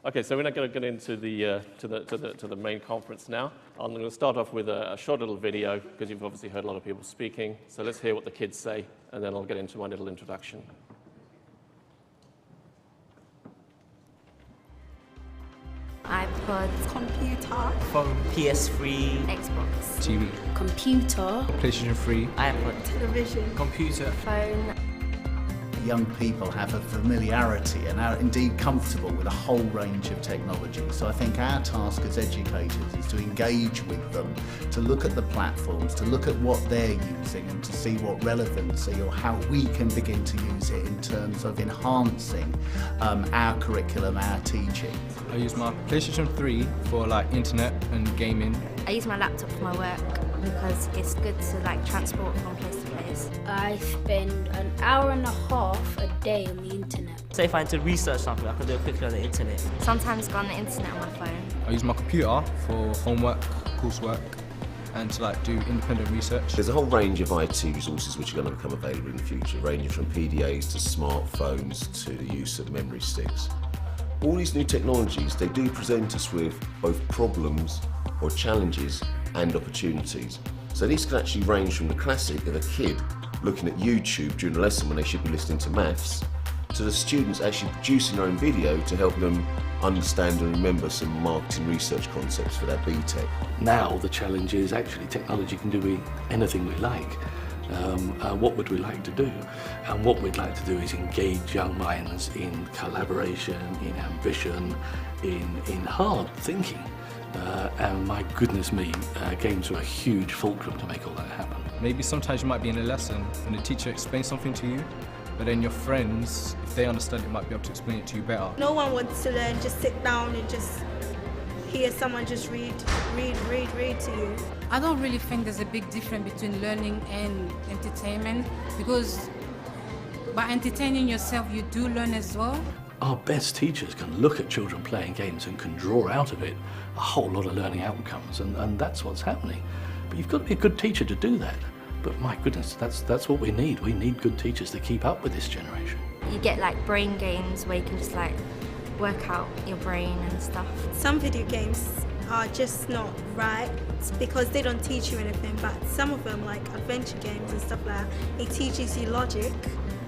Okay, so we're not going to get into the main conference now. I'm going to start off with a short little video because you've obviously heard a lot of people speaking. So let's hear what the kids say, and then I'll get into my little introduction. iPod, computer, phone, PS3, Xbox, TV, computer, PlayStation 3, iPod, television, computer, phone. Young people have a familiarity and are indeed comfortable with a whole range of technology. So I think our task as educators is to engage with them, to look at the platforms, to look at what they're using and to see what relevancy or how we can begin to use it in terms of enhancing our curriculum, our teaching. I use my PlayStation 3 for like internet and gaming. I use my laptop for my work because it's good to like transport from place to place. I spend an hour and a half a day on the internet. So if I need to research something, I can do it quickly on the internet. Sometimes go on the internet on my phone. I use my computer for homework, coursework, and to like do independent research. There's a whole range of IT resources which are going to become available in the future, ranging from PDAs to smartphones to the use of memory sticks. All these new technologies, they do present us with both problems or challenges and opportunities. So these can actually range from the classic of a kid looking at YouTube during a lesson when they should be listening to maths, to the students actually producing their own video to help them understand and remember some marketing research concepts for their BTEC. Now the challenge is actually technology can do anything we like. What would we like to do? And what we'd like to do is engage young minds in collaboration, in ambition, in hard thinking. And my goodness me, games are a huge fulcrum to make all that happen. Maybe sometimes you might be in a lesson and the teacher explains something to you, but then your friends, if they understand it, might be able to explain it to you better. No one wants to learn, just sit down and just hear someone just read to you. I don't really think there's a big difference between learning and entertainment, because by entertaining yourself, you do learn as well. Our best teachers can look at children playing games and can draw out of it a whole lot of learning outcomes, and that's what's happening. But you've got to be a good teacher to do that. But my goodness, that's what we need. We need good teachers to keep up with this generation. You get like brain games where you can just like work out your brain and stuff. Some video games are just not right because they don't teach you anything, but some of them, like adventure games and stuff like that, it teaches you logic.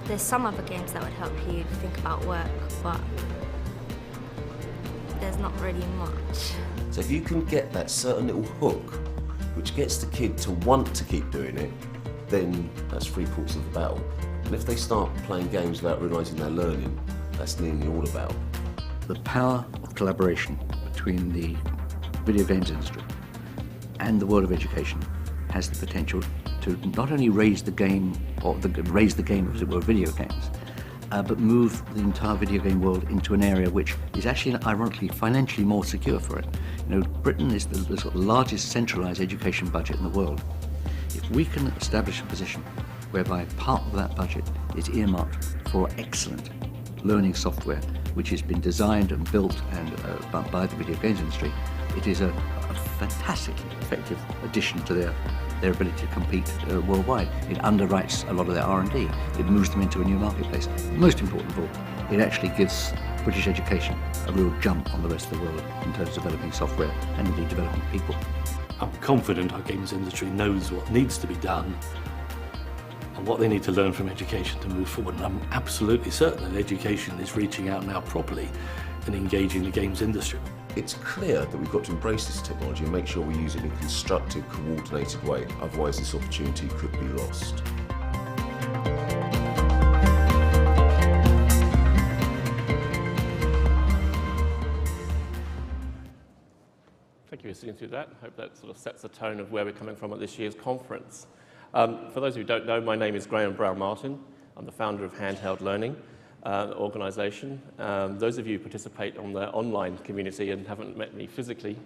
There's some other games that would help you think about work, but there's not really much. So if you can get that certain little hook which gets the kid to want to keep doing it, then that's 3/4 of the battle. And if they start playing games without realising they're learning, that's nearly all about. The power of collaboration between the video games industry and the world of education has the potential to not only raise the game, raise the game as it were, video games, but move the entire video game world into an area which is actually, ironically, financially more secure for it. You know, Britain is the sort of largest centralised education budget in the world. If we can establish a position whereby part of that budget is earmarked for excellent learning software, which has been designed and built by the video games industry, it is a fantastically effective addition to their ability to compete worldwide. It underwrites a lot of their R&D. It moves them into a new marketplace. Most important of all, it actually gives British education a real jump on the rest of the world in terms of developing software and indeed developing people. I'm confident our games industry knows what needs to be done and what they need to learn from education to move forward. And I'm absolutely certain that education is reaching out now properly and engaging the games industry. It's clear that we've got to embrace this technology and make sure we use it in a constructive, coordinated way. Otherwise, this opportunity could be lost. Thank you for sitting through that. I hope that sort of sets the tone of where we're coming from at this year's conference. For those who don't know, my name is Graham Brown-Martin. I'm the founder of Handheld Learning organisation. Those of you who participate on the online community and haven't met me physically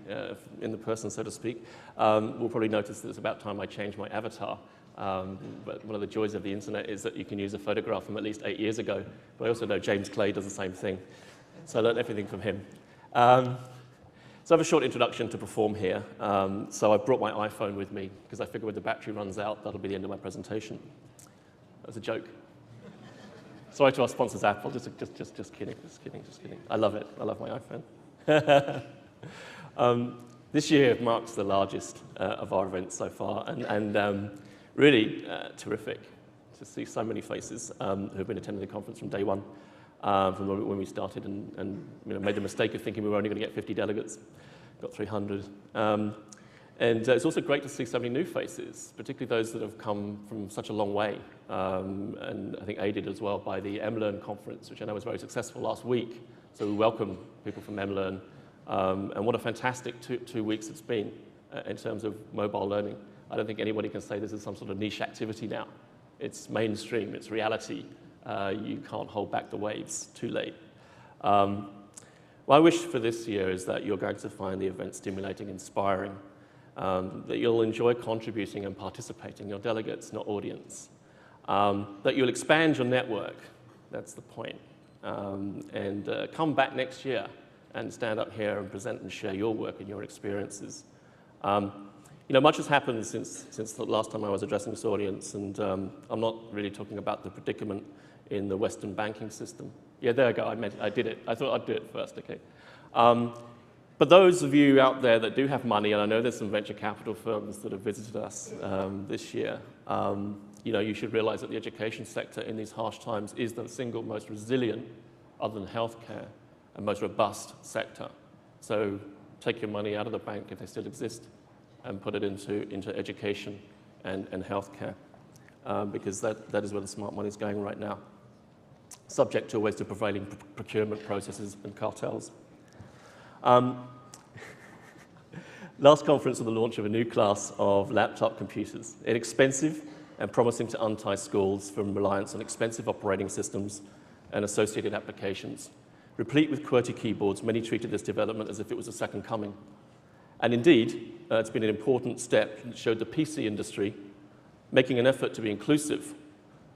in the person, so to speak, will probably notice that it's about time I changed my avatar. But one of the joys of the internet is that you can use a photograph from at least 8 years ago. But I also know James Clay does the same thing. So I learned everything from him. So I have a short introduction to perform here. So I brought my iPhone with me because I figured when the battery runs out, that'll be the end of my presentation. That was a joke. Sorry to our sponsors, Apple. Just kidding. I love it. I love my iPhone. This year marks the largest of our events so far, and really terrific to see so many faces who have been attending the conference from day one, from when we started, and made the mistake of thinking we were only going to get 50 delegates. Got 300. And it's also great to see so many new faces, particularly those that have come from such a long way, and I think aided as well by the MLearn conference, which I know was very successful last week. So we welcome people from MLearn, and what a fantastic two weeks it's been in terms of mobile learning. I don't think anybody can say this is some sort of niche activity now. It's mainstream, it's reality. You can't hold back the waves, too late. My wish for this year is that you're going to find the event stimulating, inspiring, that you'll enjoy contributing and participating, your delegates, not audience, that you'll expand your network, that's the point, and come back next year and stand up here and present and share your work and your experiences. Much has happened since the last time I was addressing this audience, and I'm not really talking about the predicament in the Western banking system. Yeah, there I go, I did it. I thought I'd do it first, okay. But those of you out there that do have money, and I know there's some venture capital firms that have visited us this year, you should realize that the education sector in these harsh times is the single most resilient, other than healthcare, and most robust sector. So take your money out of the bank if they still exist and put it into education and healthcare, because that is where the smart money is going right now, subject always to prevailing procurement processes and cartels. Last conference was the launch of a new class of laptop computers, inexpensive and promising to untie schools from reliance on expensive operating systems and associated applications. Replete with QWERTY keyboards, many treated this development as if it was a second coming. And indeed, it's been an important step that showed the PC industry making an effort to be inclusive,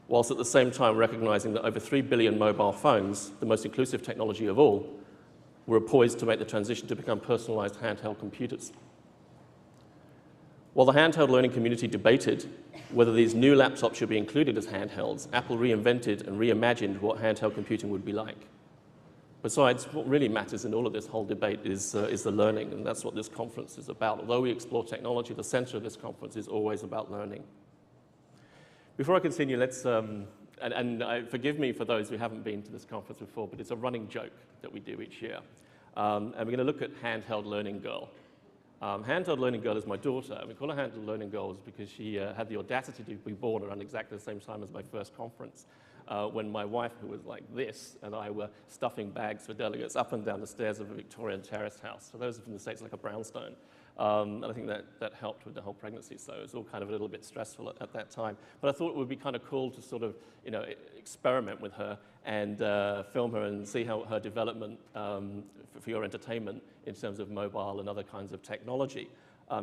whilst at the same time recognizing that over 3 billion mobile phones, the most inclusive technology of all, were poised to make the transition to become personalized handheld computers. While the handheld learning community debated whether these new laptops should be included as handhelds, Apple reinvented and reimagined what handheld computing would be like. Besides, what really matters in all of this whole debate is the learning, and that's what this conference is about. Although we explore technology, the center of this conference is always about learning. Before I continue, let's, forgive me for those who haven't been to this conference before, but it's a running joke that we do each year. And we're going to look at Handheld Learning Girl. Handheld Learning Girl is my daughter, and we call her Handheld Learning Girl because she had the audacity to be born around exactly the same time as my first conference, when my wife, who was like this, and I were stuffing bags for delegates up and down the stairs of a Victorian terrace house. For those from the States, like a brownstone. And I think that helped with the whole pregnancy, so it was all kind of a little bit stressful at that time. But I thought it would be kind of cool to sort of, experiment with her and film her and see how her development for your entertainment in terms of mobile and other kinds of technology,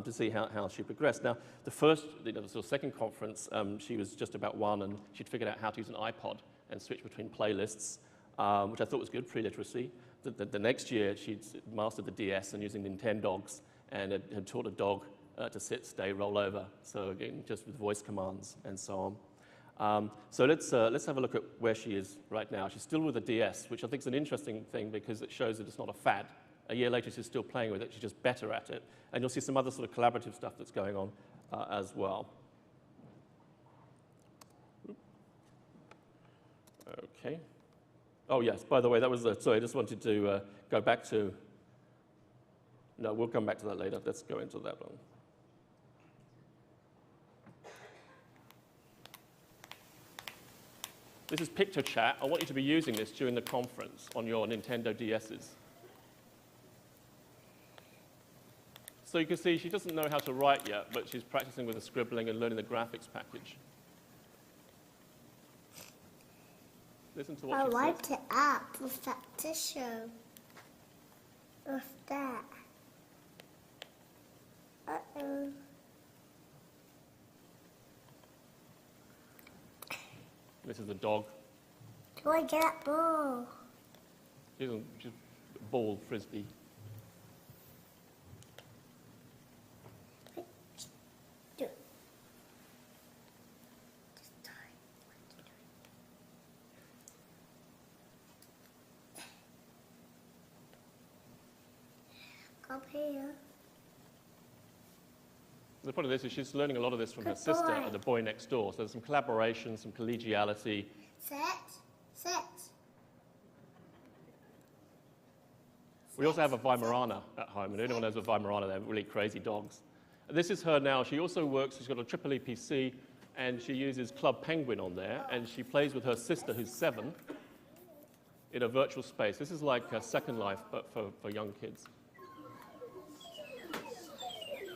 to see how she progressed. Now, the first, the sort of second conference, she was just about one, and she'd figured out how to use an iPod and switch between playlists, which I thought was good, pre-literacy. The next year, she'd mastered the DS and using Nintendogs, and had taught a dog to sit, stay, roll over. So again, just with voice commands and so on. So let's have a look at where she is right now. She's still with the DS, which I think is an interesting thing because it shows that it's not a fad. A year later, she's still playing with it. She's just better at it. And you'll see some other sort of collaborative stuff that's going on as well. Okay. Oh, yes, by the way, that was sorry, I just wanted to go back to. No, we'll come back to that later. Let's go into that one. This is Picture Chat. I want you to be using this during the conference on your Nintendo DSs. So you can see she doesn't know how to write yet, but she's practicing with the scribbling and learning the graphics package. Listen to what she says. I like it up with that tissue. With that. Uh-oh. This is the dog. Do I get that ball? She's a ball frisbee. Do. Up here. The point of this is she's learning a lot of this from her sister and the boy next door. So there's some collaboration, some collegiality. Set. We also have a Weimaraner at home, and anyone knows a Weimaraner, they're really crazy dogs. And this is her now. She also works, she's got a Triple-E PC, and she uses Club Penguin on there, and she plays with her sister, who's 7, in a virtual space. This is like a Second Life, but for young kids.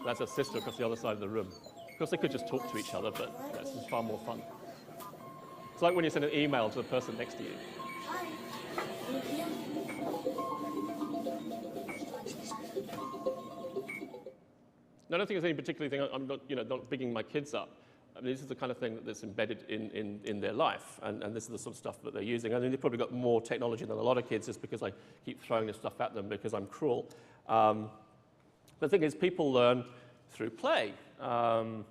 That's her sister across the other side of the room. Of course, they could just talk to each other, but this is far more fun. It's like when you send an email to the person next to you. I don't think there's any particular thing. I'm not, not bigging my kids up. I mean, this is the kind of thing that's embedded in their life, and this is the sort of stuff that they're using. I mean, they've probably got more technology than a lot of kids just because I keep throwing this stuff at them because I'm cruel. The thing is, people learn through play. I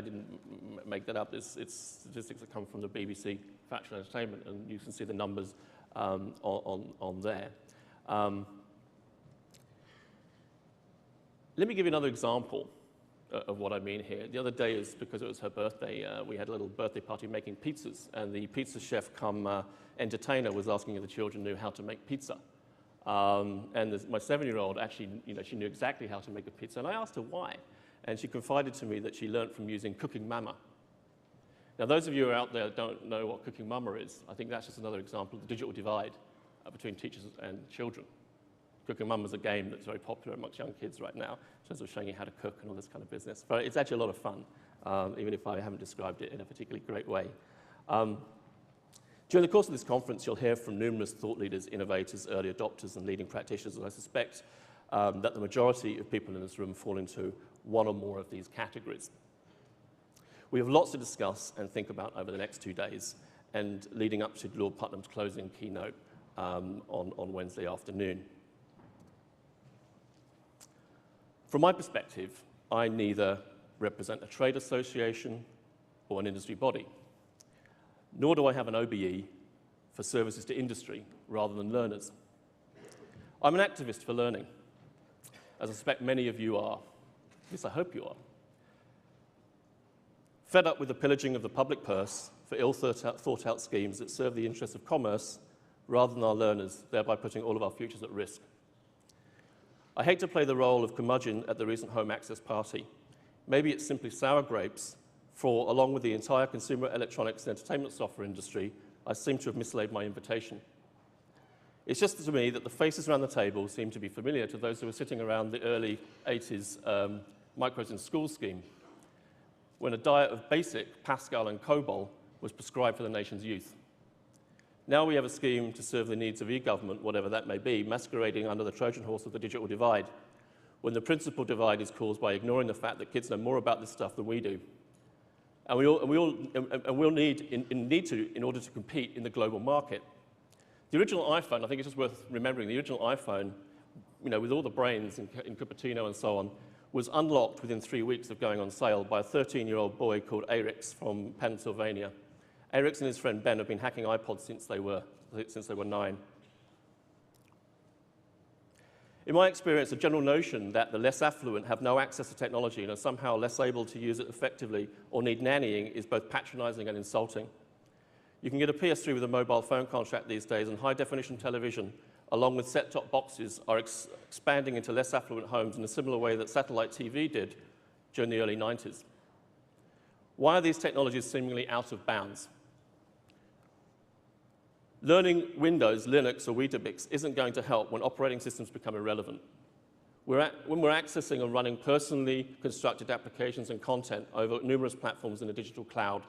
didn't make that up. It's statistics that come from the BBC Factual Entertainment, and you can see the numbers on there. Let me give you another example of what I mean here. The other day, is because it was her birthday, we had a little birthday party making pizzas, and the pizza chef come entertainer was asking if the children knew how to make pizza. And my 7-year-old actually, she knew exactly how to make a pizza, and I asked her why. And she confided to me that she learned from using Cooking Mama. Now, those of you who are out there that don't know what Cooking Mama is, I think that's just another example of the digital divide between teachers and children. Cooking Mama is a game that's very popular amongst young kids right now, in terms of showing you how to cook and all this kind of business. But it's actually a lot of fun, even if I haven't described it in a particularly great way. During the course of this conference, you'll hear from numerous thought leaders, innovators, early adopters, and leading practitioners, and I suspect that the majority of people in this room fall into one or more of these categories. We have lots to discuss and think about over the next 2 days, and leading up to Lord Putnam's closing keynote on Wednesday afternoon. From my perspective, I neither represent a trade association or an industry body, nor do I have an OBE for services to industry rather than learners. I'm an activist for learning, as I suspect many of you are. At least I hope you are. Fed up with the pillaging of the public purse for ill-thought-out schemes that serve the interests of commerce rather than our learners, thereby putting all of our futures at risk. I hate to play the role of curmudgeon at the recent Home Access party. Maybe it's simply sour grapes, for along with the entire consumer electronics and entertainment software industry, I seem to have mislaid my invitation. It's just to me that the faces around the table seem to be familiar to those who were sitting around the early 80s Micros in School scheme, when a diet of BASIC, Pascal, and COBOL was prescribed for the nation's youth. Now we have a scheme to serve the needs of e-government, whatever that may be, masquerading under the Trojan horse of the digital divide, when the principal divide is caused by ignoring the fact that kids know more about this stuff than we do. And we'll need to in order to compete in the global market. The original iPhone, I think it's just worth remembering, the original iPhone, with all the brains in Cupertino and so on, was unlocked within 3 weeks of going on sale by a 13-year-old boy called Arix from Pennsylvania. Arix and his friend Ben have been hacking iPods since they were 9. In my experience, the general notion that the less affluent have no access to technology and are somehow less able to use it effectively or need nannying is both patronizing and insulting. You can get a PS3 with a mobile phone contract these days, and high-definition television, along with set-top boxes, are expanding into less affluent homes in a similar way that satellite TV did during the early 90s. Why are these technologies seemingly out of bounds? Learning Windows, Linux, or Weetabix isn't going to help when operating systems become irrelevant. When we're accessing and running personally constructed applications and content over numerous platforms in the digital cloud.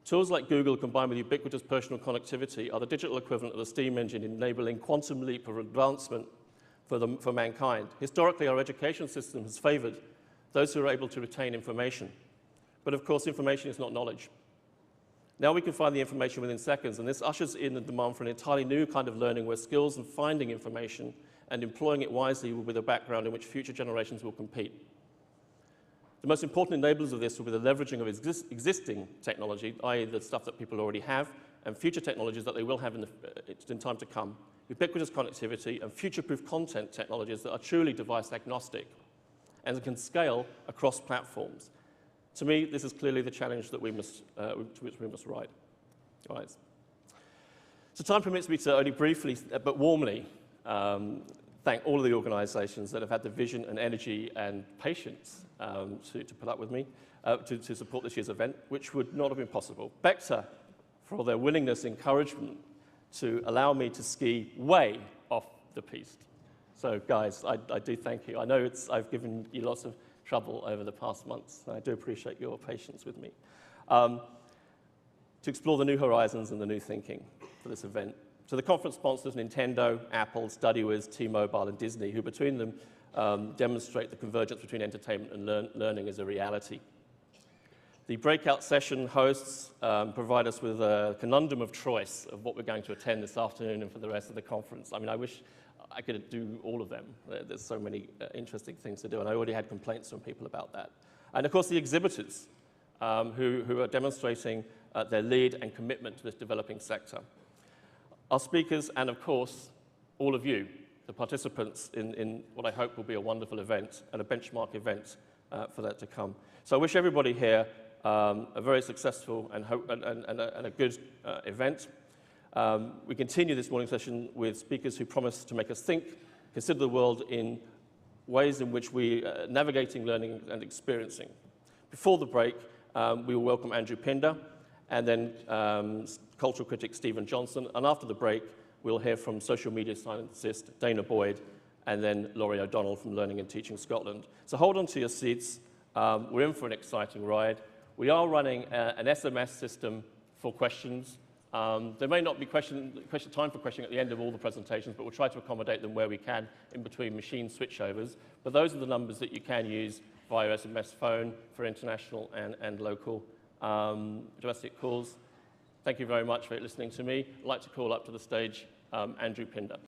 Tools like Google, combined with ubiquitous personal connectivity, are the digital equivalent of the steam engine enabling quantum leap of advancement for mankind. Historically, our education system has favored those who are able to retain information. But of course, information is not knowledge. Now we can find the information within seconds, and this ushers in the demand for an entirely new kind of learning where skills and finding information and employing it wisely will be the background in which future generations will compete. The most important enablers of this will be the leveraging of existing technology, i.e. the stuff that people already have, and future technologies that they will have in time to come ubiquitous connectivity, and future-proof content technologies that are truly device agnostic and can scale across platforms. To me, this is clearly the challenge that to which we must rise. So time permits me to only briefly, but warmly, thank all of the organisations that have had the vision and energy and patience to put up with me, to support this year's event, which would not have been possible. Bector, for their willingness and encouragement to allow me to ski way off the piste. So guys, I do thank you. I know I've given you lots of trouble over the past months, and I do appreciate your patience with me. To explore the new horizons and the new thinking for this event. So the conference sponsors Nintendo, Apple, StudyWiz, T-Mobile, and Disney, who between them demonstrate the convergence between entertainment and learning as a reality. The breakout session hosts provide us with a conundrum of choice of what we're going to attend this afternoon and for the rest of the conference. I mean, I wish I could do all of them. There's so many interesting things to do, and I already had complaints from people about that. And of course, the exhibitors who are demonstrating their lead and commitment to this developing sector. Our speakers, and of course, all of you, the participants in what I hope will be a wonderful event and a benchmark event for that to come. So I wish everybody here a very successful and a good event. We continue this morning session with speakers who promise to make us think, consider the world in ways in which we are navigating learning and experiencing. Before the break, we will welcome Andrew Pinder, and then cultural critic Stephen Johnson. And after the break, we'll hear from social media scientist Dana Boyd, and then Laurie O'Donnell from Learning and Teaching Scotland. So hold on to your seats. We're in for an exciting ride. We are running an SMS system for questions. There may not be time for questioning at the end of all the presentations, but we'll try to accommodate them where we can in between machine switchovers. But those are the numbers that you can use via SMS phone for international and local domestic calls. Thank you very much for listening to me. I'd like to call up to the stage Andrew Pinder.